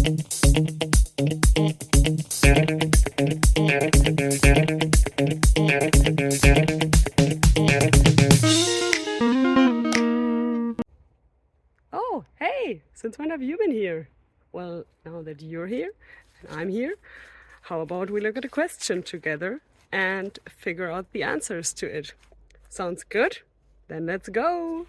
Oh, hey, since when have you been here? Well, now that you're here and I'm here, how about we look at a question together and figure out the answers to it? Sounds good? Then let's go!